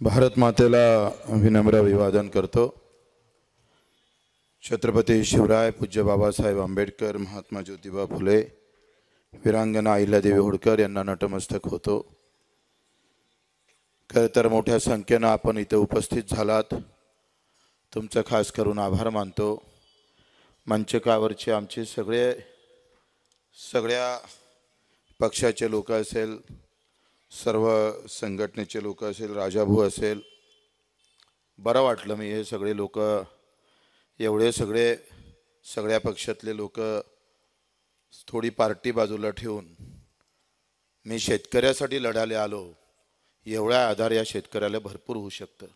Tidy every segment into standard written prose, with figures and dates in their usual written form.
भारत मातेला विनम्र अभिवादन करतो। छत्रपती शिवराय, पूज्य बाबासाहेब आंबेडकर, महात्मा ज्योतिबा फुले, वीरांगना अहिल्यादेवी होळकर यांना नतमस्तक होतो। खरं तर मोठ्या संख्येने आपण इथे उपस्थित झालात, तुमचं खास करून आभार मानतो। मंचकावरचे आमचे सगळ्या पक्षाचे लोक असेल, सर्व संघटनेचे लोक असेल, राजाभाऊ असेल, बरं वाटलं मी हे सगळे लोक एवढे सगळ्या पक्षातले लोक थोडी पार्टी बाजूला ठेवून मी शेतकऱ्यासाठी लढायला आलो, एवढा आधार या शेतकऱ्याला भरपूर होऊ शकतं।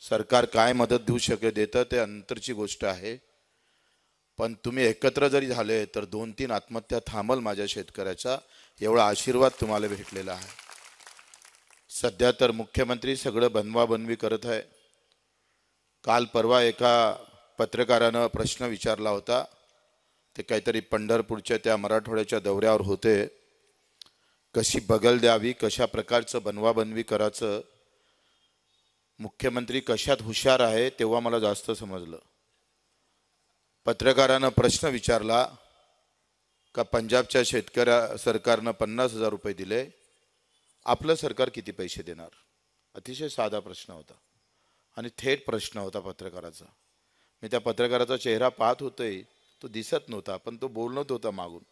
सरकार काय मदत देऊ शकेल देतं ते अंतरची गोष्ट आहे, पण तुम्ही एकत्र जरी झाले तर 2-3 आत्महत्या थांबल माझ्या शेतकऱ्याचा, एवढा आशीर्वाद तुम्हाला भेटलेला आहे। सध्या तर मुख्यमंत्री सगळं बनवाबनवी करत आहे। काल परवा एका पत्रकारानं प्रश्न विचारला होता, ते काहीतरी पंढरपूरच्या त्या मराठवाड्याच्या दौऱ्यावर होते, कशी बगल द्यावी, कशा प्रकारचं बनवाबनवी करायचं, मुख्यमंत्री कशात हुशार आहे तेव्हा मला जास्त समजलं। पत्रकारानं प्रश्न विचारला का पंजाबच्या शेतकऱ्या सरकारनं 50,000 रुपये दिले, आपलं सरकार किती पैसे देणार? अतिशय साधा प्रश्न होता आणि थेट प्रश्न होता पत्रकाराचा। मी त्या पत्रकाराचा चेहरा पाहत होते, तो दिसत नव्हता पण तो बोलत होता मागून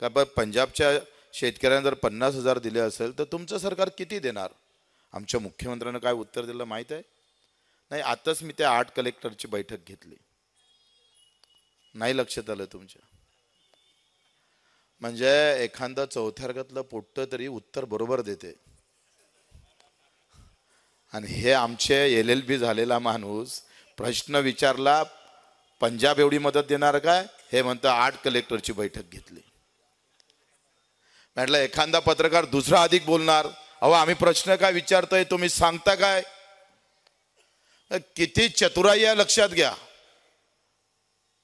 का पंजाबच्या शेतकऱ्यांना जर 50,000 दिले असेल तर तुमचं सरकार किती देणार? आमच्या मुख्यमंत्र्यांना काय उत्तर दिलं माहीत आहे? नाही, आताच मी त्या 8 कलेक्टरची बैठक घेतली, नाही लक्षात आलं तुमच्या? म्हणजे एखादा चौथ्या वर्गातलं पोट्ट तरी उत्तर बरोबर देते, आणि हे आमचे LLB झालेला माणूस प्रश्न विचारला, पंजाब एवढी मदत देणार काय? हे म्हणतं 8 कलेक्टरची बैठक घेतली। म्हटलं एखादा पत्रकार दुसरा अधिक बोलणार, अहो आम्ही प्रश्न काय विचारतोय तुम्ही सांगता काय? किती चतुराई आहे लक्षात घ्या।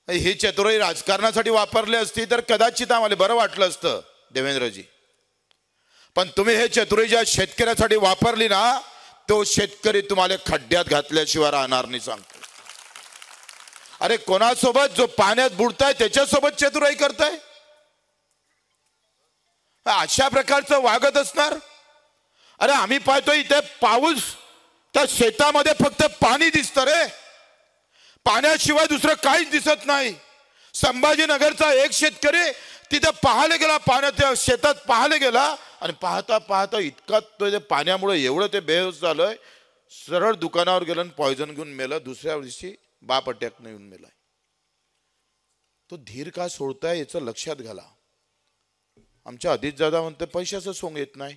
ही चतुराई राजकारणासाठी वापरली असती तर कदाचित आम्हाला बरं वाटलं असतं देवेंद्रजी, पण तुम्ही हे चतुराई ज्या शेतकऱ्यासाठी वापरली ना, तो शेतकरी तुम्हाला खड्ड्यात घातल्याशिवाय राहणार नाही सांगतो। अरे कोणासोबत जो पाण्यात बुडताय त्याच्यासोबत चतुराई करताय? अशा प्रकारचं वागत असणार? अरे आम्ही पाहतोय इथे पाऊस, त्या शेतामध्ये फक्त पाणी दिसतं रे, पाण्याशिवाय दुसरं काहीच दिसत नाही। संभाजीनगरचा एक शेतकरी तिथे पाहायला गेला, पाण्याच्या शेतात पाहायला गेला, आणि पाहता पाहता इतका तो पाण्यामुळे एवढं ते बेहोश झालंय, सरळ दुकानावर गेलं आणि पॉयझन घेऊन मेलं। दुसऱ्या दिवशी बाप अटॅकने येऊन मेलाय। तो धीर का सोडताय याचं लक्षात घाला। आमच्या अजितदादा म्हणते पैशाचं सोंग येत नाही।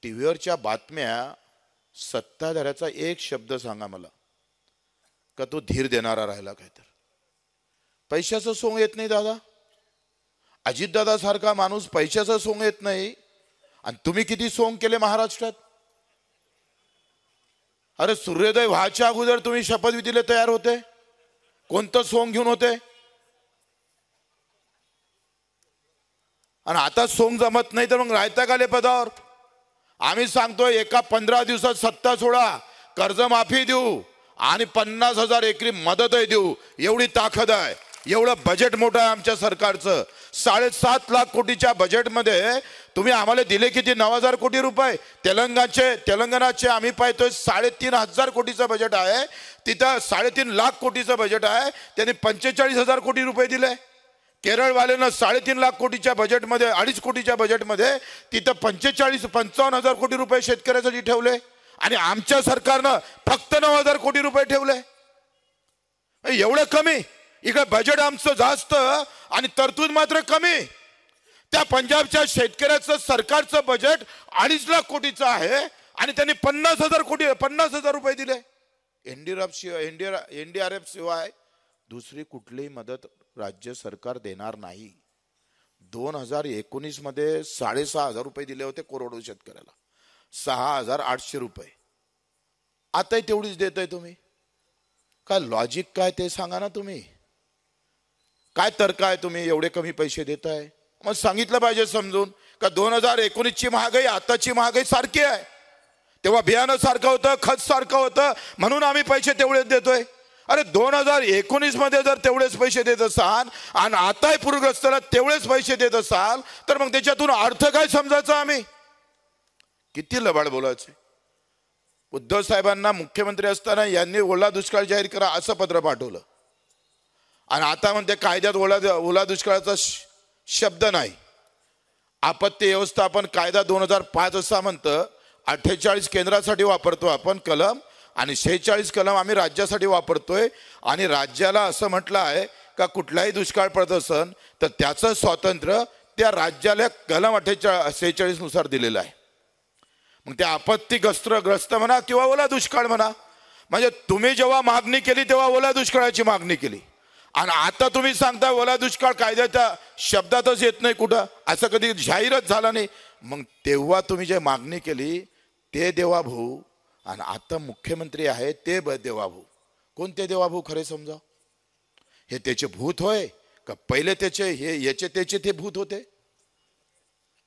टीव्हीवरच्या बातम्या, सत्ताधाऱ्याचा एक शब्द सांगा मला का तो धीर देणारा राहिला काय? तर पैशाचं सोंग येत नाही दादा। अजितदादा सारखा माणूस पैशाचं सोंग येत नाही, आणि तुम्ही किती सोंग केले महाराष्ट्रात? अरे सूर्योदय व्हायच्या अगोदर तुम्ही शपथविधीला तयार होते, कोणतं सोंग घेऊन होते? आणि आता सोंग जमत नाही तर मग राहता का ले पदावर? आम्ही सांगतोय एका 15 दिवसात सत्ता सोडा, कर्जमाफी देऊ आणि 50,000 एकरी मदतही देऊ, एवढी ताकद आहे। एवढं बजेट मोठं आहे आमच्या सरकारचं। 7.5 लाख कोटीच्या बजेटमध्ये तुम्ही आम्हाला दिले किती? 9,000 कोटी रुपये। तेलंगणाचे आम्ही पाहतोय 3,500 कोटीचं बजेट आहे, तिथं 3.5 लाख कोटीचं बजेट आहे, त्यांनी 45,000 कोटी रुपये दिले। केरळवाल्यानं 3.5 लाख कोटीच्या बजेटमध्ये, 2.5 कोटीच्या बजेटमध्ये तिथं 55,000 कोटी रुपये शेतकऱ्यासाठी ठेवले, आणि आमच्या सरकारनं फक्त 9,000 कोटी रुपये ठेवले। एवढं कमी? इकडे बजेट आमचं जास्त आणि तरतूद मात्र कमी। त्या पंजाबच्या शेतकऱ्याचं सरकारचं बजेट 2.5 लाख कोटीचं आहे, आणि त्यांनी 50,000 रुपये दिले। NDRF शिवाय दुसरी कुठलीही मदत राज्य सरकार देणार नाही। 2019 मध्ये 6,500 रुपये दिले होते कोरडवाहू शेतकऱ्याला, 6,800 रुपये। आताही तेवढीच देताय तुम्ही? काय लॉजिक काय ते सांगा ना तुम्ही, काय तर्क आहे? तुम्ही एवढे कमी पैसे देताय, मग सांगितलं पाहिजे समजून का 2019ची महागाई आताची महागाई सारखी आहे। तेव्हा बियाणं सारखं होतं, खत सारखं होतं, म्हणून आम्ही पैसे तेवढेच देतोय. अरे 2019 मध्ये जर तेवढेच पैसे देत असाल आणि आताही पूरग्रस्ताला तेवढेच पैसे देत असाल तर मग त्याच्यातून अर्थ काय समजायचा? आम्ही किती लबाड बोलायचे. उद्धव साहेबांना मुख्यमंत्री असताना यांनी ओला दुष्काळ जाहीर करा असं पत्र पाठवलं आणि आता म्हणते कायद्यात ओला दुष्काळाचा शब्द नाही. आपत्ती व्यवस्थापन कायदा 2005 असा म्हणतं. 48 केंद्रासाठी वापरतो आपण कलम आणि 46 कलम आम्ही राज्यासाठी वापरतोय. आणि राज्याला असं म्हटलं आहे का कुठलाही दुष्काळ पडत असन तर त्याचं स्वातंत्र्य त्या राज्याला कलम 46 नुसार दिलेलं आहे. मग ते आपत्तीग्रस्त म्हणा किंवा ओला दुष्काळ म्हणा, म्हणजे तुम्ही जेव्हा मागणी केली तेव्हा ओला दुष्काळाची मागणी केली आणि आता तुम्ही सांगता ओला दुष्काळ कायद्याच्या शब्दातच येत नाही, कुठं असं कधी जाहीरच झाला नाही. मग तेव्हा तुम्ही जे मागणी केली ते देवाभाऊ आणि आता मुख्यमंत्री आहे ते देवाभाऊ. कोणते देवाभाऊ खरे समजा? हे त्याचे भूत होय का पहिले त्याचे हे याचे त्याचे ते भूत होते?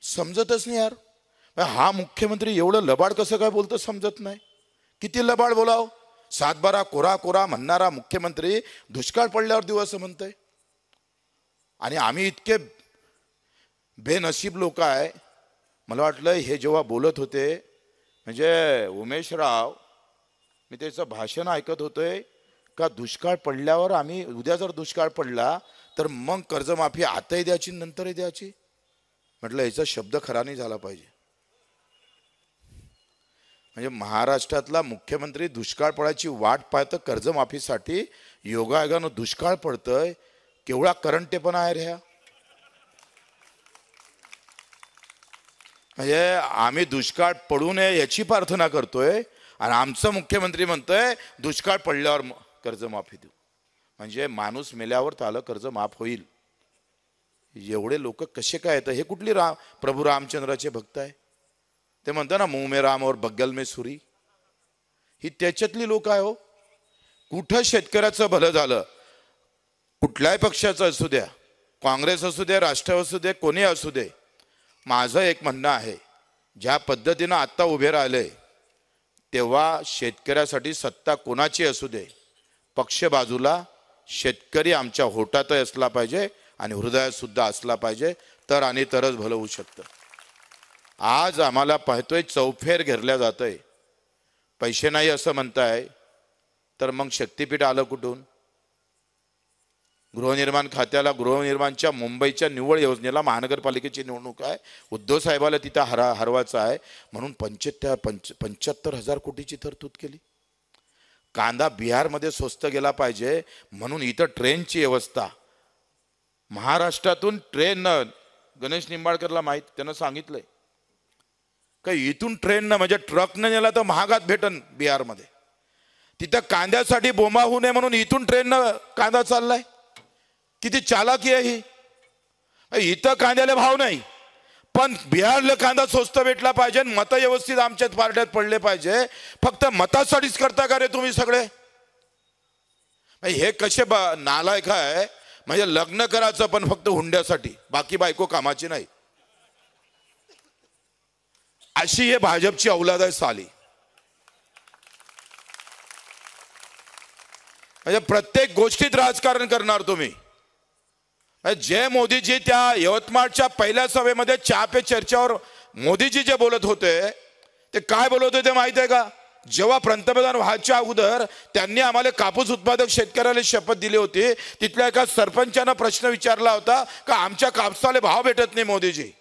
समजतच नाही यार. हा मुख्यमंत्री एवढं लबाड कसं काय बोलतो समजत नाही. किती लबाड बोलाव. 7-12 कोरा कोरा म्हणणारा मुख्यमंत्री दुष्काळ पडल्यावर दिवस म्हणतोय. आणि आम्ही इतके बेनशीब लोक आहे. मला वाटलं हे जेव्हा बोलत होते म्हणजे उमेश राव, मी त्याचं भाषण ऐकत होतोय का दुष्काळ पडल्यावर आम्ही उद्या जर दुष्काळ पडला तर मग कर्जमाफी आताही द्यायची नंतरही द्यायची. म्हटलं याचा शब्द खरा नाही झाला पाहिजे. म्हणजे महाराष्ट्रातला मुख्यमंत्री दुष्काळ पडायची वाट पाहतं कर्जमाफीसाठी, योगायोगानं दुष्काळ पडतंय. केवढा करंटेपणा आहे रे. म्हणजे आम्ही दुष्काळ पडू नये याची प्रार्थना करतोय आणि आमचं मुख्यमंत्री म्हणतोय दुष्काळ पडल्यावर कर्जमाफी देऊ. म्हणजे माणूस मेल्यावर त्याला कर्ज माफ होईल. एवढे लोक कसे काय येतं? हे कुठली प्रभू रामचंद्राचे भक्त आहे? ते म्हणतात ना मुंह में राम और बगल में सुरी. ही त्याच्यातली लोक आहे हो. कुठं शेतकऱ्याचं भलं झालं? कुठल्याही पक्षाचं असू द्या, काँग्रेस असू दे, राष्ट्रवादी असू दे, कोणी असू दे, माझं एक म्हणणं आहे ज्या पद्धतीनं आत्ता उभे राहिले तेव्हा शेतकऱ्यासाठी सत्ता कोणाची असू दे, पक्ष बाजूला, शेतकरी आमच्या होटातही असला पाहिजे आणि हृदयात सुद्धा असला पाहिजे, तर आणि तरच भलं होऊ शकतं. आज आम्हाला पाहतोय चौफेर घेरल्या जातंय. पैसे नाही असं म्हणताय तर मग शक्तीपीठ आलं कुठून? गृहनिर्माण खात्याला, गृहनिर्माणच्या मुंबईच्या निवड योजनेला महानगरपालिकेची निवडणूक आहे. उद्धव साहेबाला तिथं हरवायचं आहे म्हणून 75,000 कोटीची तरतूद केली. कांदा बिहारमध्ये स्वस्त गेला पाहिजे म्हणून इथं ट्रेनची व्यवस्था. महाराष्ट्रातून ट्रेन, गणेश निंबाळकरला माहीत, त्यानं सांगितलंय का इथून ट्रेननं म्हणजे ट्रकनं नेला तर महागात भेटन बिहारमध्ये. तिथं कांद्यासाठी बोंबा होऊ नये म्हणून इथून ट्रेननं कांदा चाललाय. किती चालाकी आहे ही. इथं कांद्याला भाव नाही पण बिहारला कांदा स्वस्त भेटला पाहिजे. मतं व्यवस्थित आमच्याच पार्ट्यात पडले पाहिजे. फक्त मतासाठीच करता का रे तुम्ही सगळे? हे कसे नालायक आहे. म्हणजे लग्न करायचं पण फक्त हुंड्यासाठी, बाकी बायको कामाची नाही. अशी हे भाजपची औलाद आहे साली. म्हणजे प्रत्येक गोष्टीत राजकारण करणार तुम्ही. जे मोदीजी त्या यवतमाळच्या पहिल्या सभेमध्ये चहा पे चर्चावर मोदीजी जे बोलत होते ते काय बोलत होते माहिती आहे का? जेव्हा पंतप्रधान व्हायच्या अगोदर त्यांनी आम्हाला कापूस उत्पादक शेतकऱ्याला शपथ दिली होती. तिथल्या एका सरपंचानं प्रश्न विचारला होता का आमच्या कापसाला भाव भेटत नाही मोदीजी.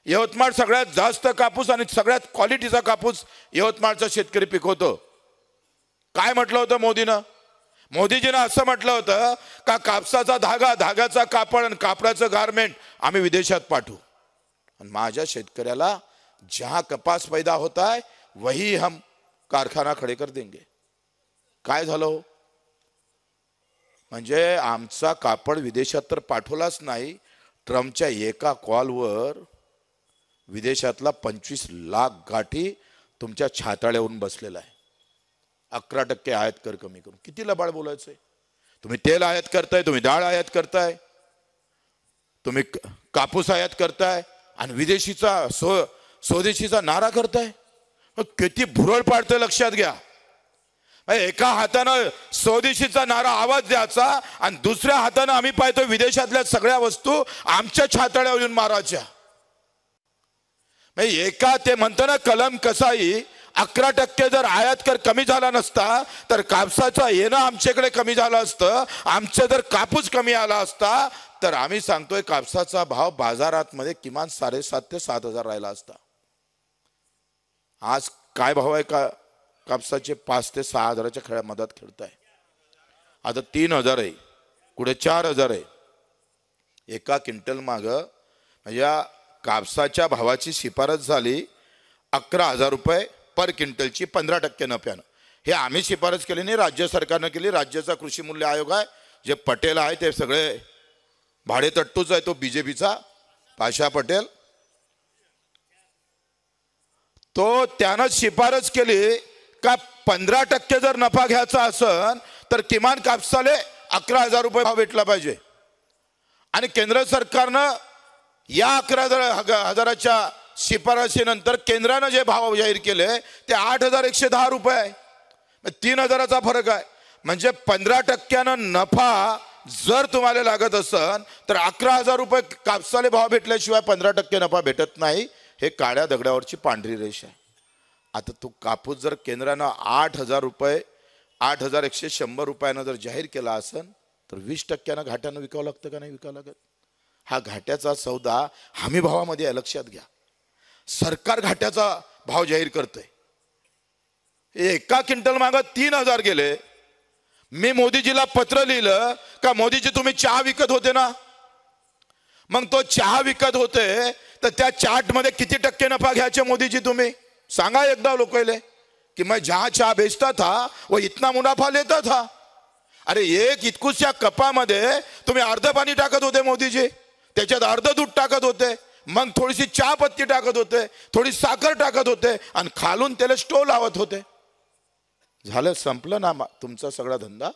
यवतमाळ सगळ्यात जास्त कापूस आणि सगळ्यात क्वालिटीचा कापूस यवतमाळचा शेतकरी पिकवतो. काय म्हटलं होतं मोदीनं? मोदीजीनं असं म्हटलं होतं का कापसाचा धागा, धाग्याचा कापड आणि कापडाचं गारमेंट आम्ही विदेशात पाठवू आणि माझ्या शेतकऱ्याला जहां कपास पैदा होता है वही हम कारखाना खडे कर देंगे. काय झालं हो? म्हणजे आमचा कापड विदेशात तर पाठवलाच नाही, ट्रम्पच्या एका कॉलवर विदेशातला 25 लाख गाठी तुमच्या छाताळ्यावरून बसलेला आहे. 11% आयात कर कमी करून. किती लबाड बोलायचंय? तुम्ही तेल आयात करताय, तुम्ही डाळ आयात करताय, तुम्ही कापूस आयात करताय आणि विदेशीचा स्वदेशीचा नारा करताय. किती भुरळ पाडतोय लक्षात घ्या. एका हातानं स्वदेशीचा नारा आवाज द्यायचा आणि दुसऱ्या हातानं आम्ही पाहतो विदेशातल्या सगळ्या वस्तू आमच्या छाताड्यावर येऊन मारायच्या. एका ते म्हणतो ना कलम कसाई 11% जर आयात कर कमी झाला नसता तर कापसाचा येणं आमच्याकडे कमी झालं असतं. आमचं जर कापूस कमी आला असता तर आम्ही सांगतोय कापसाचा भाव बाजारात मध्ये किमान 7,500 ते 7,000 राहिला असता. आज काय भाव आहे का कापसाचे? 5 ते 6 हजाराच्या खेळा मधात खेळताय. आता 3,000 आहे, कुठे 4,000 आहे. एका क्विंटल माग म्हणजे कापसाच्या भावाची शिफारस झाली 11,000 रुपये पर क्विंटलची 15% नफ्यानं. हे आम्ही शिफारस केली नाही, राज्य सरकारनं केली. राज्याचा कृषी मूल्य आयोग आहे, जे पटेल आहे ते सगळे भाडेतट्टूच आहे. तो बीजेपीचा पाशा पटेल, तो त्यानं शिफारस केली का 15% जर नफा घ्यायचा असेल तर किमान कापसाले 11,000 रुपये भाव भेटला पाहिजे. आणि केंद्र सरकारनं या 11,000च्या शिफारशीनंतर केंद्रानं जे भाव जाहीर केले ते 8,110 रुपये आहे. 3,000चा फरक आहे. म्हणजे 15% नफा जर तुम्हाला लागत असेल तर 11,000 रुपये कापसाले भाव भेटल्याशिवाय 15% नफा भेटत नाही. हे काळ्या दगडावरची पांढरी रेष आहे. आता तो कापूस जर केंद्रानं 8,000 रुपये 8,100 रुपयानं जर जाहीर केला असेल तर 20% घाट्यानं विकावं लागतं का नाही विकावं लागत? हा घाट्याचा सौदा हमी भावामध्ये आहे, लक्षात घ्या. सरकार घाट्याचा भाव जाहीर करतंय. एका क्विंटल मागं 3,000 गेले. मी मोदीजीला पत्र लिहिलं का मोदीजी तुम्ही चहा विकत होते ना, मग तो चहा विकत होते तर त्या चार्ट मध्ये किती टक्के नफा घ्यायचे मोदीजी तुम्ही सांगा एकदा लोकांना कि मैं जहां चहा बेचता था वो इतना मुनाफा लेता था. अरे एक इतकुशा कपामध्ये तुम्ही अर्ध पाणी टाकत होते मोदीजी, त्याच्यात अर्ध दूध टाकत होते, मग थोडीशी चहा पत्ती टाकत होते, थोडी साखर टाकत होते आणि खालून त्याला स्टोव लावत होते. झालं, संपलं ना तुमचा सगळा धंदा.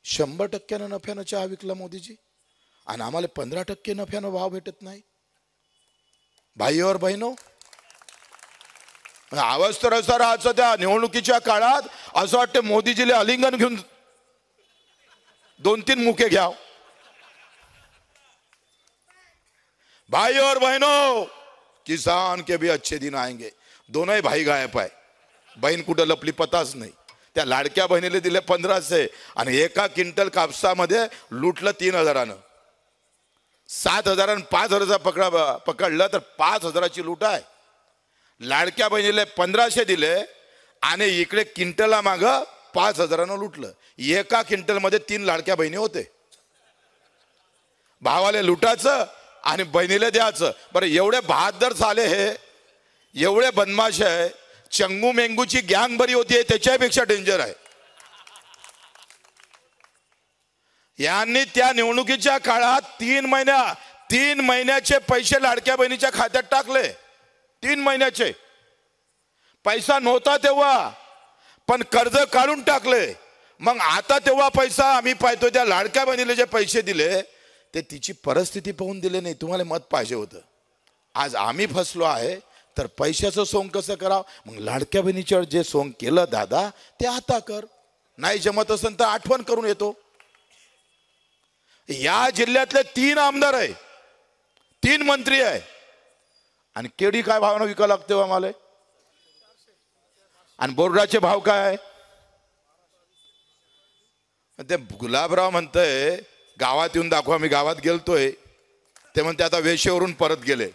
100% नफ्यानं चहा विकला मोदीजी आणि आम्हाला 15% नफ्यानं भाव भेटत नाही. भाई और बहिणो, आवाज तर असा राहायचा त्या निवडणुकीच्या काळात असं वाटतं मोदीजीला अलिंगन घेऊन 2-3 मुके घ्याव. भाई और बहनों, किसान के भी अच्छे दिन आएंगे. दोनोंही भाई गायब आहे. बहीण कुठं लपली पताच नाही. त्या लाडक्या बहिणीला दिले 1,500 आणि एका क्विंटल कापसामध्ये लुटलं 3,000नं. 7,000 आणि 5,000 पकडलं तर 5,000ची लूट आहे. लाडक्या बहिणीला 1,500 दिले आणि इकडे क्विंटलला माग 5,000नं लुटलं. एका क्विंटल मध्ये 3 लाडक्या बहिणी होते. भावाला लुटायचं आणि बहिणीला द्यायचं. बरं, एवढे बहादर झाले, हे एवढे बदमाश आहे. चंगू मेंगूची गँग बरी होती, त्याच्यापेक्षा डेंजर आहे. यांनी त्या निवडणुकीच्या काळात 3 महिन्याचे पैसे लाडक्या बहिणीच्या खात्यात टाकले. 3 महिन्याचे पैसा नव्हता तेव्हा, पण कर्ज काढून टाकले. मग आता तेव्हा पैसा आम्ही पाहतो त्या लाडक्या बहिणीला जे पैसे दिले ते तिची परिस्थिती पाहून दिले नाही. तुम्हाला मत पाहिजे होतं. आज आम्ही फसलो आहे तर पैशाचं सोंग कसं करावं? मग लाडक्या बहिणीच्यावर जे सोंग केलं दादा ते आता कर. नाही जमत असेल तर आठवण करून येतो. या जिल्ह्यातले 3 आमदार आहे, 3 मंत्री आहे आणि केळी काय भावानं विकावं लागते आम्हाला? आणि बोर्डाचे भाव काय आहे? ते गुलाबराव म्हणतंय गावात येऊन दाखवा. मी गावात गेलतोय ते म्हणते आता वेशेवरून परत गेले.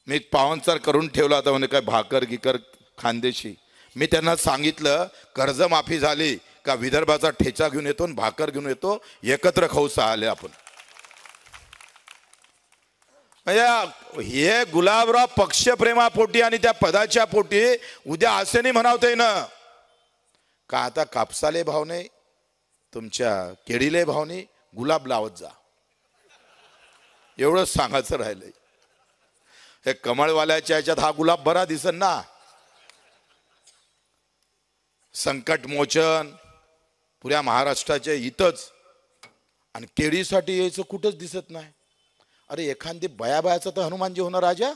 मी पाहुणचार करून ठेवला होता म्हणजे काय भाकर गिकर खानदेशी. मी त्यांना सांगितलं कर्जमाफी झाली का विदर्भाचा ठेचा घेऊन येतो आणि भाकर घेऊन येतो, एकत्र खाऊ आले आपण. म्हणजे हे गुलाबराव पक्षप्रेमापोटी आणि त्या पदाच्या पोटी उद्या असे नाही म्हणावते ना का आता कापसाले भाव नाही, तुमच्या केळीले भाव नाही, गुलाब लावत जा, एवढंच सांगायचं राहिलंय. हे कमळवाल्याच्या याच्यात हा गुलाब बरा दिसन ना. संकट मोचन पुऱ्या महाराष्ट्राच्या इथंच आणि केळीसाठी यायचं कुठंच दिसत नाही. अरे एखादी बयाबायाचा तर हनुमानजी होणार राजा.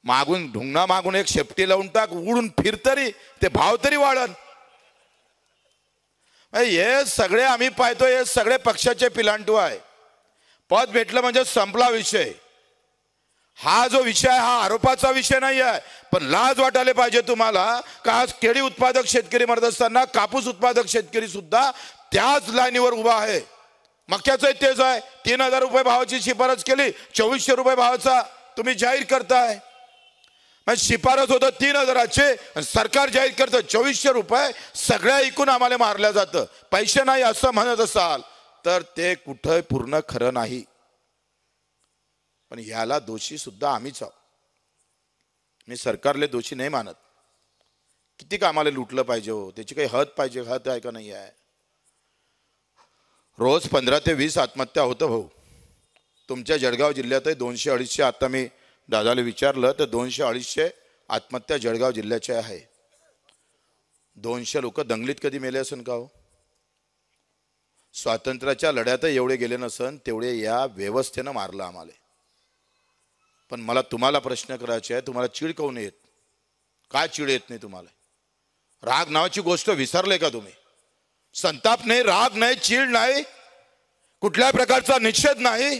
मागून ढुंगणा मागून एक शेपटी लावून टाक, उडून फिर तरी ते भाव तरी वाढन. हे सगळे आम्ही पाहतोय, हे सगळे पक्षाचे पिलांटू आहे. पद भेटलं म्हणजे संपला विषय. हा जो विषय हा आरोपाचा विषय नाही आहे. पण लाज वाटायला पाहिजे तुम्हाला का आज केळी उत्पादक शेतकरी मरत असताना कापूस उत्पादक शेतकरी सुद्धा त्याच लाईनीवर उभा आहे. मक्याचं तेच आहे. 3000 रुपये भावाची शिफारस केली, 2400 रुपये भावाचा तुम्ही जाहीर करताय. शिफारस होतं 3000चे, सरकार जाहीर करतं 2400 रुपये. सगळ्या ऐकून आम्हाला मारल्या जातं. पैसे नाही असं म्हणत असाल तर ते कुठं पूर्ण खरं नाही. पण याला दोषी सुद्धा आम्हीच आहोत. मी सरकारले दोषी नाही मानत. किती कामाला लुटलं पाहिजे हो, त्याची काही हद पाहिजे. हद आहे का नाही आहे. रोज 15 ते 20 आत्महत्या होतं भाऊ. तुमच्या जळगाव जिल्ह्यातही 200-250. आता मी दादाला विचारलं तर 200-250 आत्महत्या जळगाव जिल्ह्याच्या आहे. 200 लोक दंगलीत कधी मेले असन का हो. स्वातंत्र्याच्या लढ्यातही एवढे गेले नसन तेवढे या व्यवस्थेनं मारलं आम्हाला. पण मला तुम्हाला प्रश्न करायचे आहे, तुम्हाला चीड काऊन येत. काय चीड येत नाही तुम्हाला. राग नावाची गोष्ट विसरले का तुम्ही. संताप नाही, राग नाही, चीड नाही, कुठल्या प्रकारचा निषेध नाही.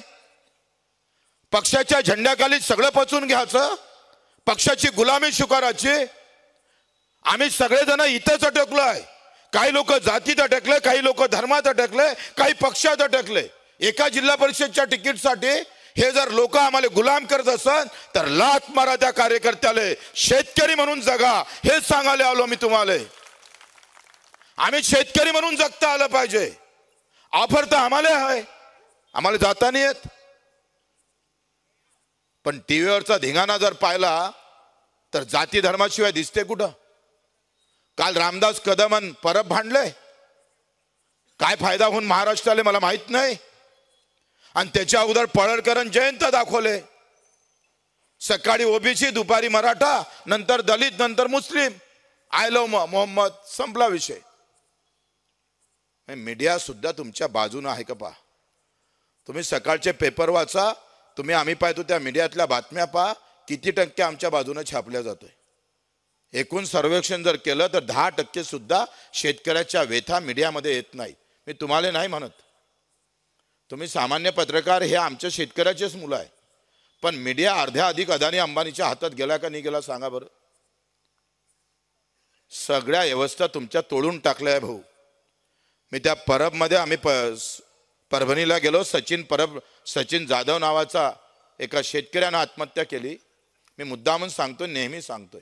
पक्षाच्या झेंड्याखाली सगळं पचून घ्यायचं, पक्षाची गुलामी स्वीकारायची. आम्ही सगळेजण इथंच अटकलोय. काही लोक जातीत अटकले, काही लोक धर्मात अटकले, काही पक्षात अटकले. एका जिल्हा परिषदच्या तिकीटसाठी हे जर लोक आम्हाला गुलाम करत असन तर लाथ मारा त्या कार्यकर्त्याला. शेतकरी म्हणून जगा हे सांगायला आलो मी तुम्हाला. आम्ही शेतकरी म्हणून जगता आलं पाहिजे. ऑफर तर आम्हाला आहे, आम्हाला जाता नाही येत. पण टीव्हीवरचा धिंगाणा जर पाहिला तर जाती धर्माशिवाय दिसते कुठं. काल रामदास कदमन परब भांडले. काय फायदा होऊन महाराष्ट्राला मला माहित नाही. आणि त्याच्या अगोदर पळळकरन जयंत दाखवले. सकाळी ओबीसी, दुपारी मराठा, नंतर दलित, नंतर मुस्लिम. आय लव्ह मोहम्मद, संपला विषय. मीडिया सुद्धा तुमच्या बाजूने आहे का पहा. तुम्ही सकाळचे पेपर वाचा, तुम्ही आम्ही पाहतो त्या मीडियातल्या बातम्या पहा, किती टक्के आमच्या बाजूने छापल्या जातोय. एकूण सर्वेक्षण जर केलं तर 10% सुद्धा शेतकऱ्याच्या व्यथा मीडियामध्ये येत नाही. मी तुम्हाला नाही म्हणत, तुम्ही सामान्य पत्रकार हे आमच्या शेतकऱ्याचेच मुलं आहे. पण मीडिया अर्ध्या अधिक अदानी अंबानीच्या हातात गेला का नाही गेला सांगा बरं. सगळ्या व्यवस्था तुमच्या तोडून टाकल्या आहे भाऊ. मी त्या परबमध्ये आम्ही परभणीला गेलो. सचिन जाधव नावाचा एका शेतकऱ्यानं आत्महत्या केली. मी मुद्दामून सांगतोय, नेहमी सांगतोय.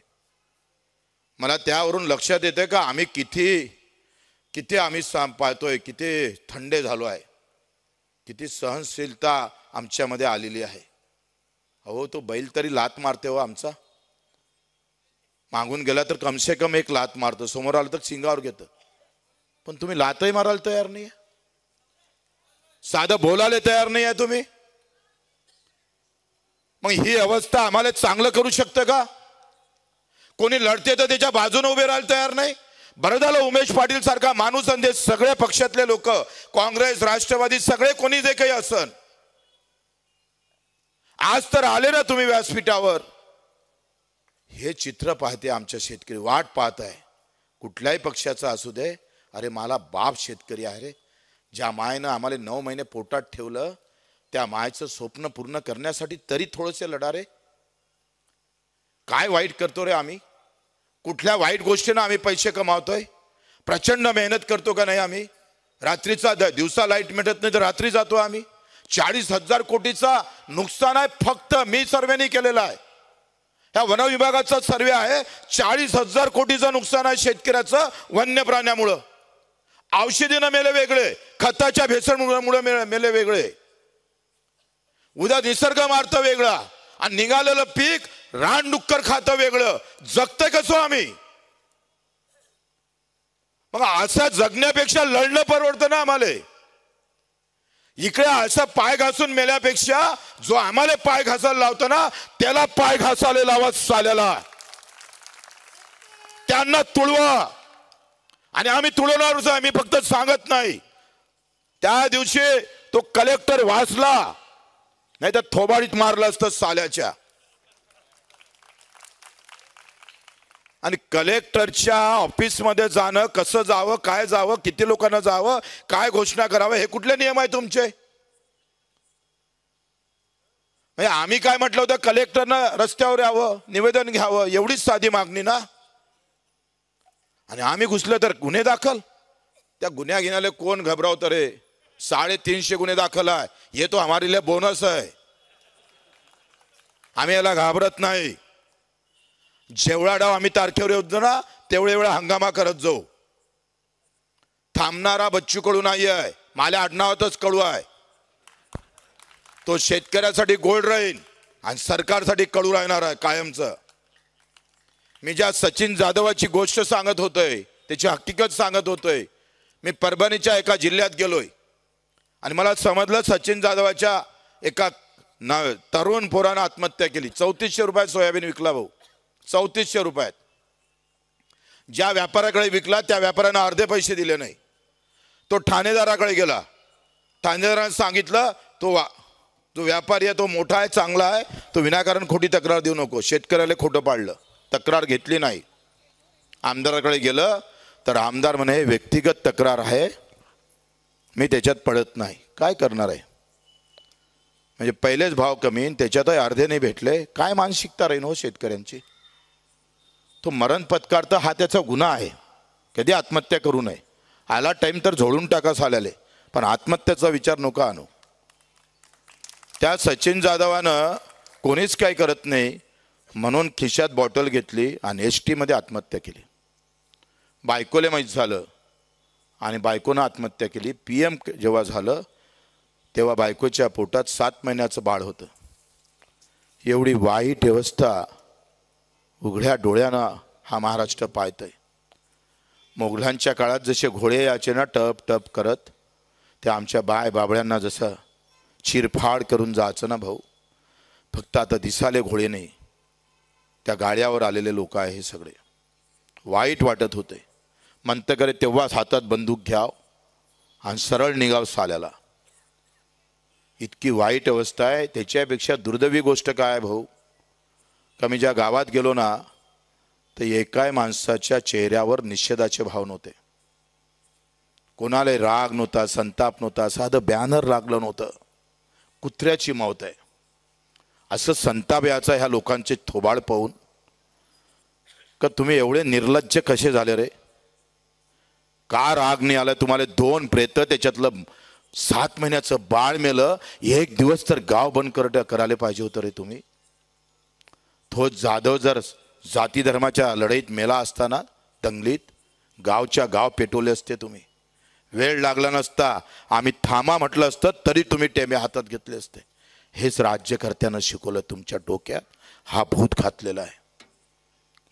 मला त्यावरून लक्षात येते का आम्ही किती आम्ही पाहतोय, किती थंडे झालो आहे, किती सहनशीलता आमच्यामध्ये आलेली आहे. अहो तो बैल तरी लात मारते हो आमचा. मागून गेला तर कमसे कम एक लात मारतो, समोर आलं तर शिंगावर घेतं. पण तुम्ही लातही मारायला तयार नाही, साधं बोलायला तयार नाही आहे तुम्ही. मग ही अवस्था आम्हाला चांगलं करू शकतं का. कोणी लढते तर त्याच्या बाजूने उभे राहायला तयार नाही. बरं झालं उमेश पाटील सारखा माणूस आणि सगळ्या पक्षातले लोक, काँग्रेस, राष्ट्रवादी, सगळे कोणी जे काही असन, आज तर आले ना तुम्ही व्यासपीठावर. हे चित्र पाहते आमच्या शेतकरी, वाट पाहत आहे कुठल्याही पक्षाचा असू दे. अरे मला बाप शेतकरी आहे रे. ज्या मायनं आम्हाला 9 महिने पोटात ठेवलं त्या मायचं स्वप्न पूर्ण करण्यासाठी तरी थोडेसे लढा रे. काय वाईट करतो रे आम्ही. कुठल्या वाईट गोष्टीनं आम्ही पैसे कमावतोय. प्रचंड मेहनत करतो का नाही आम्ही. रात्रीचा दिवसा लाईट मिळत नाही तर रात्री जातो आम्ही. 40,000 कोटीचा नुकसान आहे फक्त. मी सर्वेनी केलेला आहे, ह्या वन विभागाचा सर्वे आहे. 40,000 कोटीचं नुकसान आहे शेतकऱ्याचं वन्य प्राण्यामुळं. औषधीनं मेले वेगळे, खताच्या भेसळमुळे मेले वेगळे, उद्या निसर्ग मारतं वेगळा, आणि निघालेलं पीक रानडुक्कर खातं वेगळं. जगतंय कसं आम्ही. मग असं जगण्यापेक्षा लढणं परवडतं ना आम्हाला. इकडे असं पाय घासून मेल्यापेक्षा जो आम्हाला पाय घासायला लावतो ना त्याला पाय घासायला लावा साल्याला. त्यांना तुळवा. आणि आम्ही तुळवणारच आहे, मी फक्त सांगत नाही. त्या दिवशी तो कलेक्टर वाचला, नाही तर थोबाडीत मारलं असतं साल्याच्या. आणि कलेक्टरच्या ऑफिसमध्ये जाणं, कसं जावं, काय जावं, किती लोकांना जावं, काय घोषणा करावं, हे कुठले नियम आहे तुमचे? आम्ही काय म्हटलं होतं, कलेक्टरनं रस्त्यावर यावं, निवेदन घ्यावं, एवढीच साधी मागणी ना. आणि आम्ही घुसलं तर गुन्हे दाखल. त्या गुन्ह्या घेण्याला कोण घबरावतं रे? 350 गुन्हे दाखल आहे, ये तो हमारे लिए बोनस है. आम्ही याला घाबरत नाही. जेवढा डाव आम्ही तारखेवर येतो ना, तेवढे वेळा हंगामा करत जाऊ. थांबणारा बच्चू कडू नाही आहे, माझ्या आडनावातच कडू आहे. तो शेतकऱ्यासाठी गोड राहील आणि सरकारसाठी कडू राहणार आहे कायमचं. मी ज्या सचिन जाधवाची गोष्ट सांगत होतोय, त्याची हकीकत सांगत होतोय. मी परभणीच्या एका जिल्ह्यात गेलोय आणि मला समजलं सचिन जाधवाच्या एका तरुण पोरानं आत्महत्या केली. 3400 रुपयात सोयाबीन विकला भाऊ, 3400 रुपयात. ज्या व्यापाऱ्याकडे विकला त्या व्यापाऱ्यानं अर्धे पैसे दिले नाही. तो ठाणेदाराकडे गेला. ठाणेदारानं सांगितलं जो व्यापारी आहे तो मोठा आहे, चांगला आहे, तो विनाकारण खोटी तक्रार देऊ नको. शेतकऱ्याला खोटं पाडलं, तक्रार घेतली नाही. आमदाराकडे गेलं तर आमदार म्हणे व्यक्तिगत तक्रार आहे, मी त्याच्यात पडत नाही. काय करणार आहे? म्हणजे पहिलेच भाव कमी, त्याच्यातही अर्धे नाही भेटले. काय मानसिकता राहील हो शेतकऱ्यांची? तो मरण पत्कारता हा त्याचा गुन्हा आहे. कधी आत्महत्या करू नये. आला टाइम तर झोडून टाका साल्याले, पण आत्महत्याचा विचार नका आणू. त्या सचिन जाधवानं कोणीच काय करत नाही म्हणून खिशात बॉटल घेतली आणि ST मध्ये आत्महत्या केली. बायकोले माहीत झालं आणि बायकोनं आत्महत्या केली. PM जेव्हा झालं तेव्हा बायकोच्या पोटात 7 महिन्याचं बाळ होतं. एवढी वाईट व्यवस्था उघड्या डोळ्यानं हा महाराष्ट्र पाहतोय. मोगलांच्या काळात जसे घोडे याचे ना टप टप करत, ते आमच्या बाबळ्यांना जसं चिरफाड करून जायचं ना भाऊ. फक्त आता दिसाले घोडे नाही, त्या गाड्यावर आलेले लोक आहे. हे सगळे वाईट वाटत होते. म्हणतं करे तेव्हाच हातात बंदूक घ्याव आणि सरळ निघाव साल्याला. इतकी वाईट अवस्था आहे. त्याच्यापेक्षा दुर्दैवी गोष्ट काय आहे भाऊ, का मी ज्या गावात गेलो ना, तर एकाही माणसाच्या चेहऱ्यावर निषेधाचे भाव नव्हते. कोणाला राग नव्हता, संताप नव्हता, साधं बॅनर लागलं नव्हतं. कुत्र्याची मौत आहे असं संताप याचा ह्या लोकांचे थोबाड पाहून. का तुम्ही एवढे निर्लज्ज कसे झाले रे? का राग नाही आला तुम्हाला? 2 प्रेत, त्याच्यातलं 7 महिन्याचं बाळ मेलं. एक दिवस तर गाव बंद करायला पाहिजे होतं रे तुम्ही. तो जाधव जर जाती धर्माच्या लढाईत मेला असताना दंगलीत, गावच्या गाव पेटवले असते तुम्ही. वेळ लागला नसता, आम्ही थांबा म्हटलं असतं तरी तुम्ही टेमे हातात घेतले असते. हेच राज्यकर्त्यानं शिकवलं तुमच्या डोक्यात. हा भूत घातलेला आहे.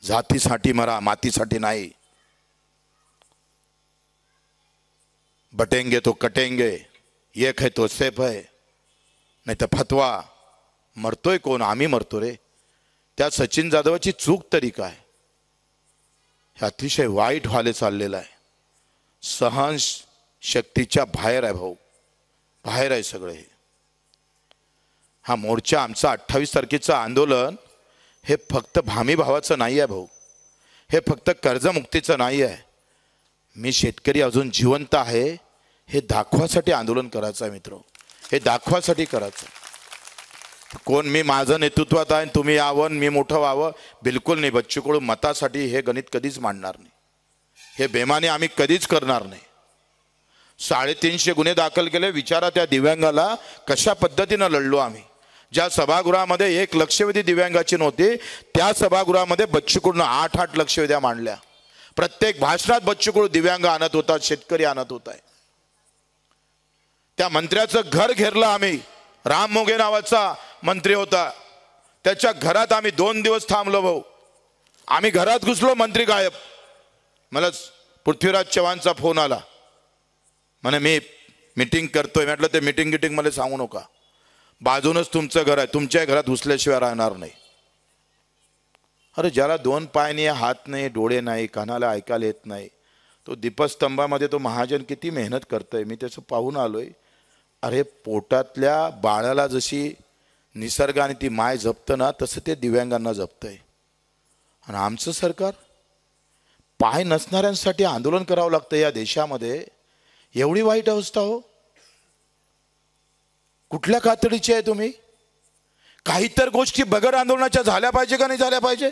जातीसाठी मरा, मातीसाठी नाही. बटेंगे तो कटेंगे, एक है तो सेफ है, नाही तर फतवा. मरतोय कोण? आम्ही मरतो रे. त्या सचिन जाधवाची चूक तरी काय? हे अतिशय वाईट व्हायला चाललेलं आहे. सहन शक्तीच्या बाहेर आहे भाऊ, बाहेर आहे सगळे. हा मोर्चा आमचा 28 तारखेचं आंदोलन हे फक्त भामी भावाचं नाही आहे भाऊ. हे फक्त कर्जमुक्तीचं नाही आहे. मी शेतकरी अजून जिवंत आहे हे दाखवासाठी आंदोलन करायचं आहे मित्र. हे दाखवासाठी करायचं. कोण मी माझं नेतृत्वात आहे तुम्ही यावं मी मोठं व्हावं, बिलकुल नाही. बच्चू कडू मतासाठी हे गणित कधीच मांडणार नाही. हे बेमाने आम्ही कधीच करणार नाही. 350 गुन्हे दाखल केले. विचारा त्या दिव्यांगाला कशा पद्धतीनं लढलो आम्ही. ज्या सभागृहामध्ये 1 लक्षवेधी दिव्यांगाची नव्हती, त्या सभागृहामध्ये बच्चू कडूनं 8 लक्षवेध्या मांडल्या. प्रत्येक भाषणात बच्चू कडू दिव्यांग आणत होता, शेतकरी आणत होता. त्या मंत्र्याचं घर घेरलं आम्ही. राम मोघे नावाचा मंत्री होता, त्याच्या घरात आम्ही 2 दिवस थांबलो भाऊ. आम्ही घरात घुसलो, मंत्री गायब. मला पृथ्वीराज चव्हाणचा फोन आला, म्हणे मी मीटिंग करतोय. म्हटलं ते मीटिंग मला सांगू नका. बाजूनच तुमचं घर आहे, तुमच्या घरात घुसल्याशिवाय राहणार नाही. अरे ज्याला 2 पाय नाही, हात नाही, डोळे नाही, कानाला ऐकायला येत नाही, तो दीपस्तंभामध्ये तो महाजन किती मेहनत करतोय. मी त्याचं पाहून आलोय. अरे पोटातल्या बाळाला जशी निसर्गाने ती माय जपतं ना, तसं ते दिव्यांगांना जपतंय. आणि आमचं सरकार पाय नसणाऱ्यांसाठी आंदोलन करावं लागतं या देशामध्ये. एवढी वाईट अवस्था हो. कुठल्या कातडीची आहे तुम्ही? काही तर गोष्टी बगर आंदोलनाच्या झाल्या पाहिजे का नाही झाल्या पाहिजे?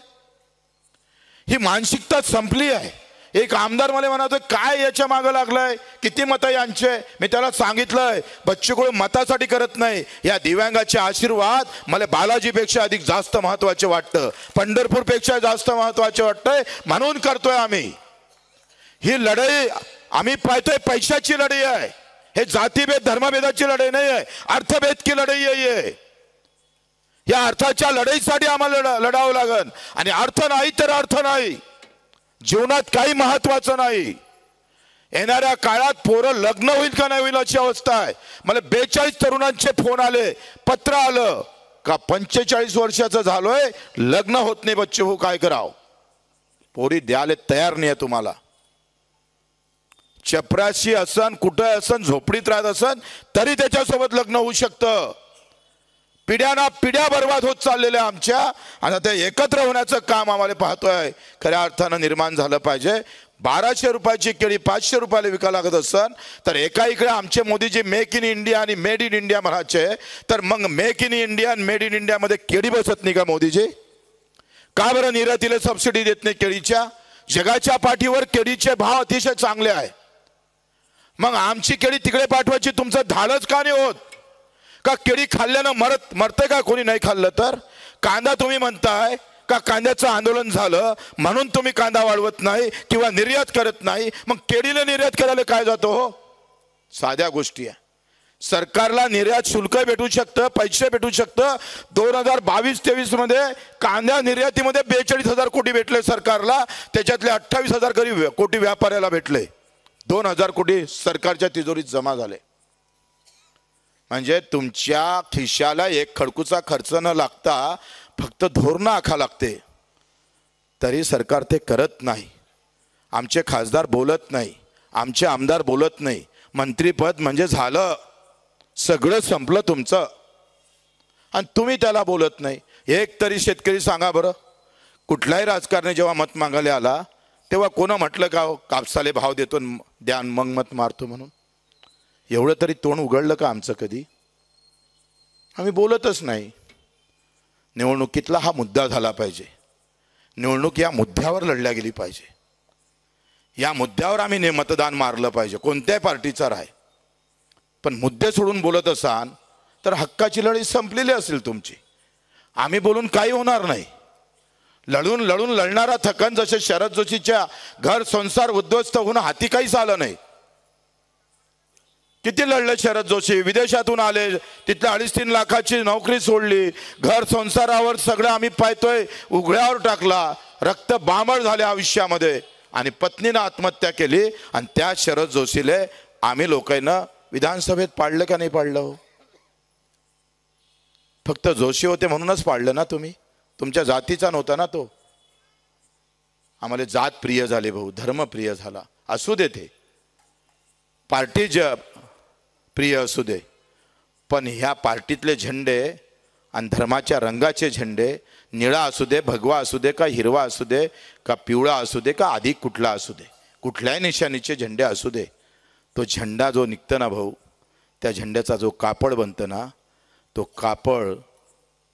ही मानसिकता संपली आहे. एक आमदार मला म्हणतो काय याच्या मागं लागलाय, किती मतं यांचे. मी त्याला सांगितलंय बच्चू कडू मतासाठी करत नाही, या दिव्यांगाचे आशीर्वाद मला बालाजीपेक्षा अधिक जास्त महत्वाचे वाटतं, पंढरपूरपेक्षा जास्त महत्वाचे वाटतंय, म्हणून करतोय आम्ही ही लढाई. आम्ही पाहतोय पैशाची लढाई आहे. हे जातीभेद धर्मभेदाची लढाई नाही आहे, अर्थभेद की लढाई आहे. या अर्थाच्या लढाईसाठी आम्हाला लढावं लागेल. आणि अर्थ नाही तर अर्थ नाही, जीवनात काही महत्वाचं नाही. येणाऱ्या काळात पोरं लग्न होईल का नाही होईल अशी अवस्था आहे. मला 42 तरुणांचे फोन आले, पत्र आलं का 45 वर्षाचं झालोय, लग्न होत नाही, बच्चे हो काय करावं. पोरी द्यायला तयार नाही आहे तुम्हाला. चपराशी असन, कुठं असन, झोपडीत राहत असन तरी त्याच्यासोबत लग्न होऊ शकतं. पिढ्याना पिढ्या बर्बाद होत चाललेल्या आमच्या, आणि आता एकत्र होण्याचं काम आम्हाला पाहतोय खऱ्या अर्थानं निर्माण झालं पाहिजे. 1200 रुपयाची केळी 500 रुपयाला विका लागत असन तर एका इकडे आमचे मोदीजी मेक इन इंडिया आणि मेड इन इंडिया म्हणायचे, तर मग मेक इन इंडिया आणि मेड इन इंडिया मध्ये केळी बसत नाही का मोदीजी? का बरं निर्यातीला सबसिडी देत नाही केळीच्या? जगाच्या पाठीवर केळीचे भाव अतिशय चांगले आहे. मग आमची केळी तिकडे पाठवायची तुमचं धाडच का नाही होत? का केळी खाल्ल्यानं मरते का कोणी नाही खाल्लं तर? कांदा तुम्ही म्हणताय का कांद्याचं आंदोलन झालं म्हणून तुम्ही कांदा वाढवत नाही किंवा निर्यात करत नाही, मग केळीला निर्यात करायला काय जातो हो? साध्या गोष्टी आहे. सरकारला निर्यात शुल्क भेटू शकतं, पैसे भेटू शकतं. 2022-23 मध्ये कांद्या निर्यातीमध्ये 42,000 कोटी भेटले सरकारला, त्याच्यातले 28,000 कोटी व्यापाऱ्याला भेटले. 2,000 कोटी सरकारच्या तिजोरीत जमा झाले. म्हणजे तुमच्या खिशाला एक खडकूचा खर्च न लागता फक्त धोरणं आखा लागते, तरी सरकार ते करत नाही. आमचे खासदार बोलत नाही, आमचे आमदार बोलत नाही. मंत्रीपद म्हणजे झालं, सगळं संपलं तुमचं, आणि तुम्ही त्याला बोलत नाही. एक तरी शेतकरी सांगा बरं, कुठलाही राजकारणी जेव्हा मत मागायला आला तेव्हा कोणं म्हटलं का कापसाले भाव देतो द्या मग मत मारतो म्हणून? एवढं तरी तोंड उघडलं का आमचं कधी? आम्ही बोलतच नाही. निवडणुकीतला हा मुद्दा झाला पाहिजे. निवडणूक या मुद्द्यावर लढल्या गेली पाहिजे. या मुद्द्यावर आम्ही मतदान मारलं पाहिजे, कोणत्याही पार्टीचा राहे. पण मुद्दे सोडून बोलत असाल तर हक्काची लढाई संपलेली असेल तुमची. आम्ही बोलून काही होणार नाही. लढून लढून लढणारा थकन, जसे शरद जोशीच्या घर संसार उद्ध्वस्त होऊन हाती काहीच आलं नाही. किती लढले शरद जोशी, विदेशातून आले, तिथल्या 2.5-3 लाखाची नोकरी सोडली, घर संसारावर सगळं आम्ही पाहतोय उघड्यावर टाकला, रक्त बांबळ झाले आयुष्यामध्ये, आणि पत्नीनं आत्महत्या केली. आणि त्या शरद जोशीले आम्ही लोकांना विधानसभेत पाडलं का नाही पाडलं हो? फक्त जोशी होते म्हणूनच पाडलं ना तुम्ही? तुमच्या जातीचा नव्हता ना तो. आम्हाला जात प्रिय झाली भाऊ, धर्म प्रिय झाला, असू दे ते पार्टी प्रिय असू दे, पण ह्या पार्टीतले झेंडे आणि धर्माच्या रंगाचे झेंडे, निळा असू दे, भगवा असू दे, का हिरवा असू दे, का पिवळा असू दे, का अधिक कुठला असू दे, कुठल्याही निशाणीचे झेंडे असू दे, तो झेंडा जो निघतं ना भाऊ, त्या झेंड्याचा जो कापड बनतं ना, तो कापड,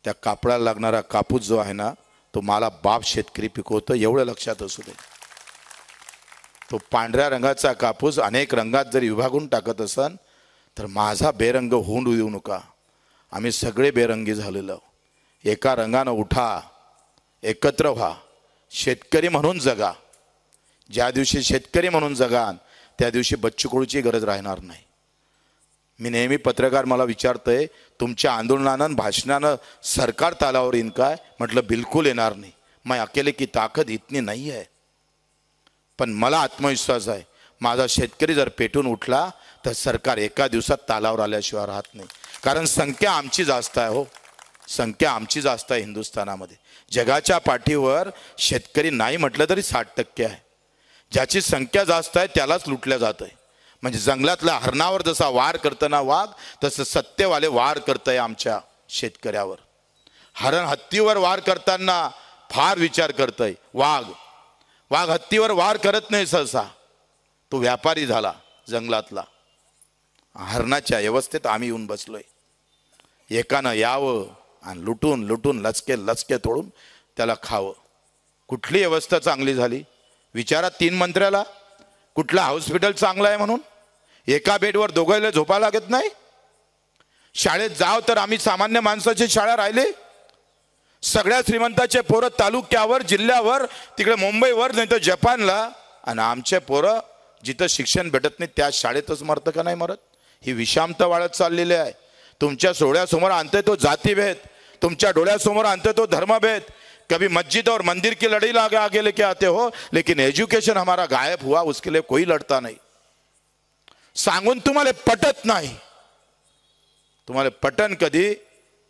त्या कापडाला लागणारा कापूस जो आहे ना, तो मला बाप शेतकरी पिकवतो, एवढं लक्षात असू दे. तो पांढऱ्या रंगाचा कापूस अनेक रंगात जरी विभागून टाकत असन तर माझा बेरंग होऊन देऊ नका. आम्ही सगळे बेरंगी झालेलो. एका रंगानं उठा, एकत्र व्हा, शेतकरी म्हणून जगा. ज्या दिवशी शेतकरी म्हणून जगान त्या दिवशी बच्चू कडूची गरज राहणार नाही. मी नेहमी पत्रकार मला विचारतंय, तुमच्या आंदोलनानं भाषणानं सरकार तालावर येईन काय? म्हटलं बिलकुल येणार नाही. मैं अकेले की ताकद इतनी नहीं है. पण मला आत्मविश्वास आहे, माझा शेतकरी जर पेटून उठला तर सरकार एका दिवसात तालावर आल्याशिवाय राहत नाही. कारण संख्या आमची जास्त आहे हो, संख्या आमची जास्त आहे हिंदुस्थानामध्ये. जगाच्या पाठीवर शेतकरी नाही म्हटलं तरी 60% आहे. ज्याची संख्या जास्त आहे त्यालाच लुटल्या जात आहे. म्हणजे जंगलातल्या हरणावर जसा वार करताना वाघ, तसं सत्तेवाले वार करतंय आमच्या शेतकऱ्यावर. हरण हत्तीवर वार करताना फार विचार करतंय वाघ, वाघ हत्तीवर वार करत नाही सहसा, तो व्यापारी झाला जंगलातला. हरणाच्या व्यवस्थेत आम्ही येऊन बसलोय. एकानं यावं आणि लुटून लुटून लचके लचके तोडून त्याला खावं. कुठली व्यवस्था चांगली झाली विचारा 3 मंत्र्याला. कुठलं हॉस्पिटल चांगलं आहे म्हणून? एका बेडवर दोघायला झोपा लागत नाही. शाळेत जाव तर आम्ही सामान्य माणसाची शाळा राहिले. सगळ्या श्रीमंताचे पोरं तालुक्यावर जिल्ह्यावर तिकडे मुंबईवर नाही तर जपानला, आणि आमचे पोरं जिथं शिक्षण भेटत नाही त्या शाळेतच मरतं का नाही मरत? ही विषामता वाढत चाललेली आहे. तुमच्या डोळ्यासमोर आणते तो जातीभेद, तुमच्या डोळ्यासमोर आणते तो धर्मभेद. कभी मस्जिद और मंदिर की लड़ाई आगे लेके आते हो, लेकिन एजुकेशन हमारा गायब हुआ, उसके लिए कोई लड़ता नहीं. सांगून तुम्हाला पटत नाही. तुम्हाला पटन कधी?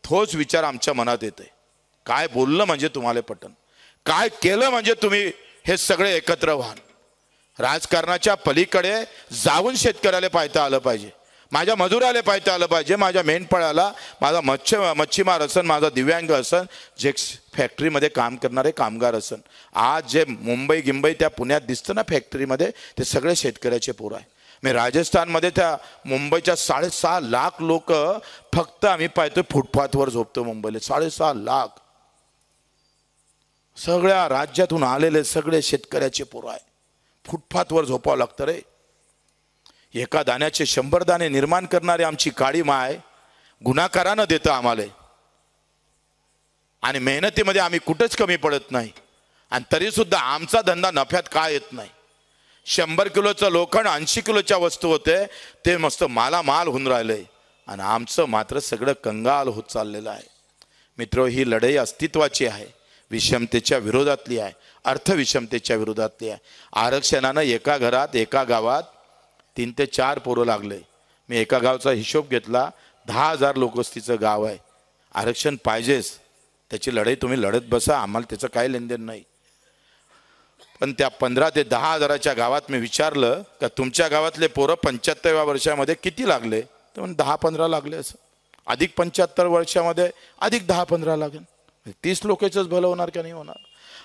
तोच विचार आमच्या मनात येते. काय बोललं म्हणजे तुम्हाला पटन, काय केलं म्हणजे तुम्ही हे सगळे एकत्र व्हाल. राजकारणाच्या पलीकडे जाऊन शेतकऱ्याला पाहता आलं पाहिजे, माझ्या मजुराला पाहता आलं पाहिजे, माझ्या मेंढपाळाला, माझा मच्छीमार असन, माझा दिव्यांग असन, जे फॅक्टरीमध्ये काम करणारे कामगार असन. आज जे मुंबई गिंबई त्या पुण्यात दिसतं ना फॅक्टरीमध्ये, ते सगळे शेतकऱ्याचे पोरं आहे. मी राजस्थानमध्ये त्या मुंबईच्या 6.5 लाख लोक फक्त आम्ही पाहतोय फुटपाथवर झोपतो मुंबईला. 6.5 लाख सगळ्या राज्यातून आलेले सगळे शेतकऱ्याचे पोरं आहे. फुटपाथवर झोपावं लागतं रे. एका दाण्याचे 100 दाणे निर्माण करणारे आमची काळी माय गुणाकारानं देतं आम्हाला. आणि मेहनतीमध्ये आम्ही कुठेच कमी पडत नाही. आणि तरी सुद्धा आमचा धंदा नफ्यात का येत नाही? 100 किलोचं लोखंड 80 किलोच्या वस्तू होते, ते मस्त मालामाल होऊन राहिलंय, आणि आमचं मात्र सगळं कंगाल होत चाललेलं आहे. मित्र, ही लढाई अस्तित्वाची आहे, विषमतेच्या विरोधातली आहे, अर्थविषमतेच्या विरोधातली आहे. आरक्षणानं एका घरात एका गावात 3 ते 4 पोरं लागले. मी एका गावचा हिशोब घेतला, 10,000 लोकवस्तीचं गाव आहे. आरक्षण पाहिजेच, त्याची लढाई तुम्ही लढत बसा, आम्हाला त्याचं काही लेनदेन नाही. पण त्या 15 ते 10 हजाराच्या गावात मी विचारलं का तुमच्या गावातले पोरं 75व्या वर्षामध्ये किती लागले? तर म्हणजे 10-15 लागले. असं अधिक 75 वर्षामध्ये अधिक 10-15 लागेल. 30 लोकांचंच भलं होणार का नाही होणार?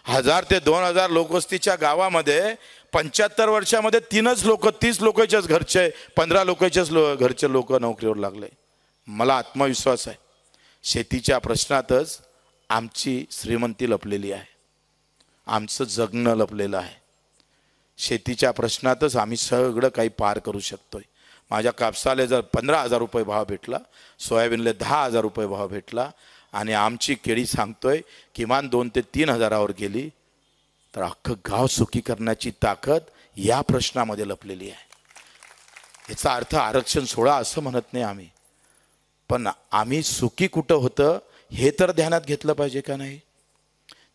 1000 ते 2000 लोकवस्तीच्या गावामध्ये 75 वर्षामध्ये 3च लोक, 30 लोकांच्याच घरचे, 15 लोकांच्याच घरचे लोक नोकरीवर लागले. मला आत्मविश्वास आहे, शेतीच्या प्रश्नातच आमची श्रीमंती लपलेली आहे, आमचं जगणं लपलेलं आहे. शेतीच्या प्रश्नातच आम्ही सगळं काही पार करू शकतोय. माझ्या कापसाला जर 15,000 रुपये भाव भेटला, सोयाबीनला 10,000 रुपये भाव भेटला, आणि आमची केळी सांगतोय किमान 2 ते 3 हजारावर गेली, तर अख्खं गाव सुखी करण्याची ताकद या प्रश्नामध्ये लपलेली आहे. याचा अर्थ आरक्षण सोडा असं म्हणत नाही आम्ही, पण आम्ही सुखी कुठं होतं हे तर ध्यानात घेतलं पाहिजे का नाही?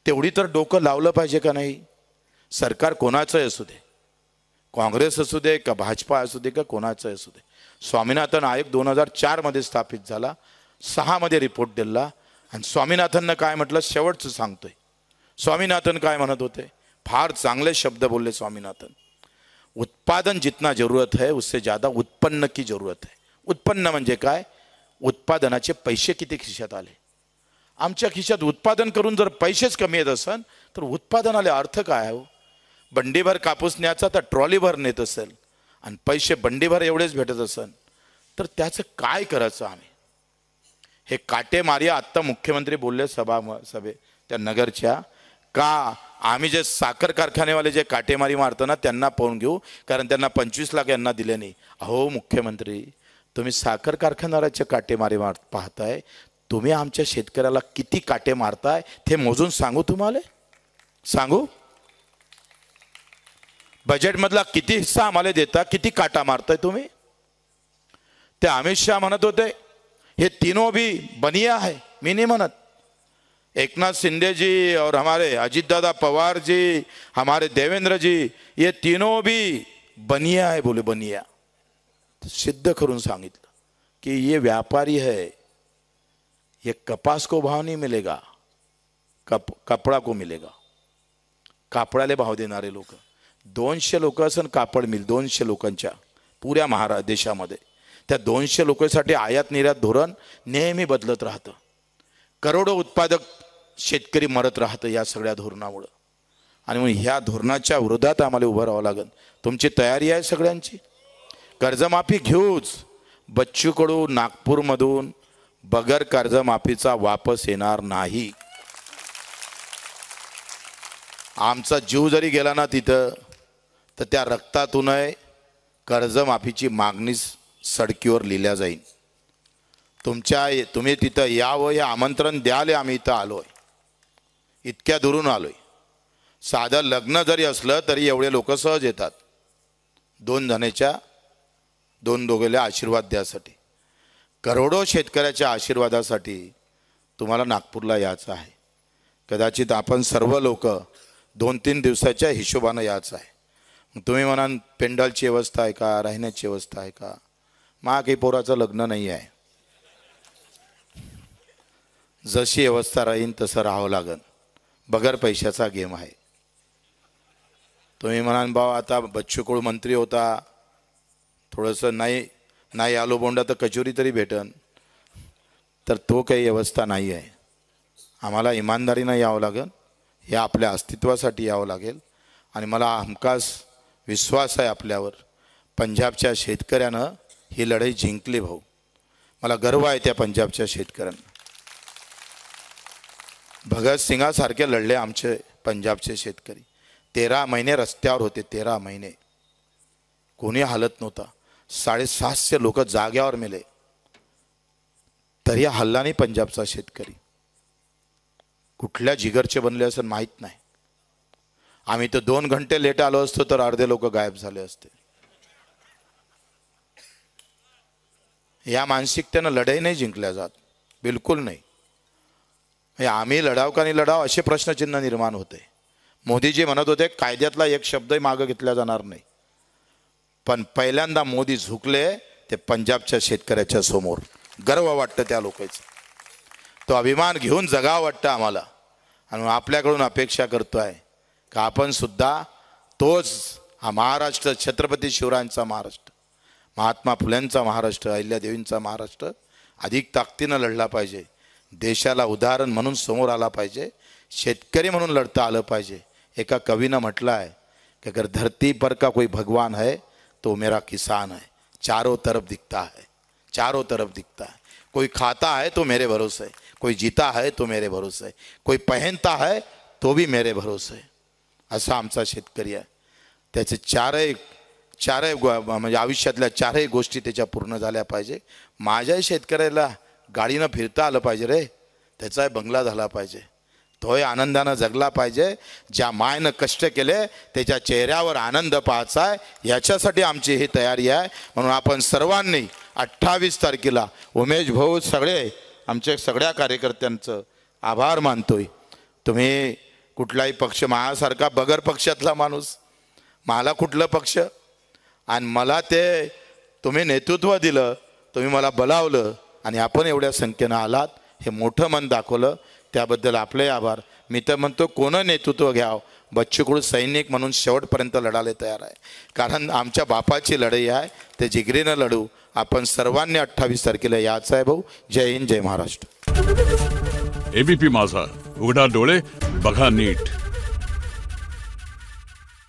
तेवढी तर डोकं लावलं पाहिजे का नाही? सरकार कोणाचंही असू दे, काँग्रेस असू दे का भाजपा असू दे का कोणाचंही असू दे. स्वामीनाथन आयोग 2004 मध्ये स्थापित झाला, 6 मध्ये रिपोर्ट दिला. आणि स्वामीनाथननं काय म्हटलं शेवटचं सांगतोय. स्वामीनाथन काय म्हणत होते? फार चांगले शब्द बोलले स्वामीनाथन. उत्पादन जितना जरूरत है उससे ज़्यादा उत्पन्न की जरूरत है. उत्पन्न म्हणजे काय? उत्पादनाचे पैसे किती खिशात आले. आमच्या खिशात उत्पादन करून जर पैसेच कमी येत असेल तर उत्पादनाला अर्थ काय आहे? बंडीभर कापूस न्यायचा तर ट्रॉलीभर नेत असेल आणि पैसे बंडीभर एवढेच भेटत असेल तर त्याचं काय करायचं आम्ही? हे काटेमारी आत्ता मुख्यमंत्री बोलले सभे त्या नगरच्या, का आम्ही जे साखर कारखानेवाले जे काटेमारी मारतो ना त्यांना पाहून घेऊ, कारण त्यांना 25 लाख यांना दिले नाही. अहो मुख्यमंत्री, तुम्ही साखर कारखानदाराचे काटेमारी पाहताय, तुम्ही आमच्या शेतकऱ्याला किती काटे मारताय ते मोजून सांगू तुम्हाला? सांगू? बजेटमधला किती हिस्सा आम्हाला देता, किती काटा मारताय तुम्ही? ते अमित शाह म्हणत होते ये तीनों भी बनिया है. मी नहीं म्हणत. एकनाथ शिंदे जी और हमारे अजीत दादा पवार जी, हमारे देवेंद्र जी, ये तीनों भी बनिया है. बोले बनिया. सिद्ध करून सांगितलं कि ये व्यापारी है, ये कपास को भाव नहीं मिलेगा, कपड़ा को मिलेगा. कापडाले भाव देणारे लोक 200 लोक असन कापड मिल 200 लोकांच्या पुऱ्या देशामध्ये. त्या 200 लोकांसाठी आयात निर्यात धोरण नेहमी बदलत राहतं. करोडो उत्पादक शेतकरी मरत राहतं या सगळ्या धोरणामुळे. आणि मग ह्या धोरणाच्या विरोधात आम्हाला उभं राहावं लागेल. तुमची तयारी आहे सगळ्यांची? कर्जमाफी घेऊच. बच्चू कडू नागपूरमधून बगर कर्जमाफीचा वापस येणार नाही. आमचा जीव जरी गेला ना तिथं, तर त्या रक्तातूनही कर्जमाफीची मागणी सडकीवर लिहिल्या जाईल. तुम्ही तिथं यावं हे आमंत्रण द्याले आम्ही इथं आलोय. इतक्या दुरून आलोय. साधं लग्न जरी असलं तरी एवढे लोक सहज येतात दोघेले आशीर्वाद द्यासाठी. करोडो शेतकऱ्याच्या आशीर्वादासाठी तुम्हाला नागपूरला यायचं आहे. कदाचित आपण सर्व लोक 2-3 दिवसाच्या हिशोबानं यायचं आहे. तुम्ही म्हणाल पेंडॉलची व्यवस्था आहे का, राहण्याची व्यवस्था आहे का? मा काही पोराचं लग्न नाही आहे. जशी व्यवस्था राहीन तसं राहावं लागेल. बगर पैशाचा गेम आहे. तुम्ही म्हणाल भाऊ आता बच्चू कडू मंत्री होता, थोडंसं नाही आलो बोंडा तर कचोरी तरी भेटन, तर तो काही व्यवस्था नाही आहे. आम्हाला इमानदारीनं यावं लागेल. हे आपल्या अस्तित्वासाठी यावं लागेल. आणि मला हमखास विश्वास आहे आपल्यावर. पंजाबच्या शेतकऱ्यानं ही लढाई जिंकली भाऊ. मला गर्व आहे त्या पंजाबच्या शेतकऱ्यांना. भगतसिंगासारखे लढले आमचे पंजाबचे शेतकरी. 13 महिने रस्त्यावर होते. 13 महिने कोणी हालत नव्हता. 750 लोक जाग्यावर मेले तरी हल्ला नाही पंजाबचा शेतकरी. कुठल्या जिगरचे बनले असं माहीत नाही. आम्ही तर 2 घंटे लेट आलो असतो तर अर्धे लोक गायब झाले असते. या मानसिकतेनं लढाई नाही जिंकल्या जात, बिलकुल नाही. आम्ही लढाव का नाही लढाव असे प्रश्नचिन्ह निर्माण होते. मोदीजी म्हणत होते कायद्यातला एक शब्दही मागे घेतला जाणार नाही. पण पहिल्यांदा मोदी झुकले ते पंजाबच्या शेतकऱ्याच्या समोर. गर्व वाटतं त्या लोकांचं. तो अभिमान घेऊन जगावं वाटतं आम्हाला. आणि आपल्याकडून अपेक्षा करतोय का आपण सुद्धा तोच हा महाराष्ट्र, छत्रपती शिवरायांचा महाराष्ट्र, महात्मा फुल्यांचा महाराष्ट्र, अहिल्यादेवींचा महाराष्ट्र अधिक ताकदीनं लढला पाहिजे. देशाला उदाहरण म्हणून समोर आला पाहिजे. शेतकरी म्हणून लढता आलं पाहिजे. एका कवीनं म्हटलं आहे कि अगर धरती पर का कोई भगवान है तो मेरा किसान है. चारों तरफ दिखता है, चारों तरफ दिखता है. कोई खाता है तो मेरे भरोसे, कोई जीता है तो मेरे भरोसे, कोई पहनता है तो भी मेरे भरोसे. असा आमचा शेतकरी आहे. त्याचे चारही म्हणजे आयुष्यातल्या 4ही गोष्टी त्याच्या पूर्ण झाल्या पाहिजे. माझ्याही शेतकऱ्याला गाडीनं फिरता आलं पाहिजे रे. त्याचाही बंगला झाला पाहिजे. तोही आनंदानं जगला पाहिजे. ज्या मायनं कष्ट केले त्याच्या चेहऱ्यावर आनंद पाहायचा आहे, याच्यासाठी आमची ही तयारी आहे. म्हणून आपण सर्वांनी 28 तारखेला उमेश भाऊ सगळे आमच्या सगळ्या कार्यकर्त्यांचं आभार मानतोय. तुम्ही कुठलाही पक्ष, माझ्यासारखा बगर पक्षातला माणूस, मला कुठलं पक्ष, आणि मला ते तुम्ही नेतृत्व दिलं, तुम्ही मला बोलावलं आणि आपण एवढ्या संख्येनं आलात, हे मोठं मन दाखवलं, त्याबद्दल आपले आभार. मी तर म्हणतो कोण नेतृत्व घ्यावं, बच्चू कडू सैनिक म्हणून शेवटपर्यंत लढायला तयार आहे. कारण आमच्या बापाची लढाई आहे, ते जिगरीनं लढू. आपण सर्वांनी 28 तारखेला यायचं आहे भाऊ. जय हिंद, जय महाराष्ट्र. एबीपी माझा, उघडा डोळे बघा नीट.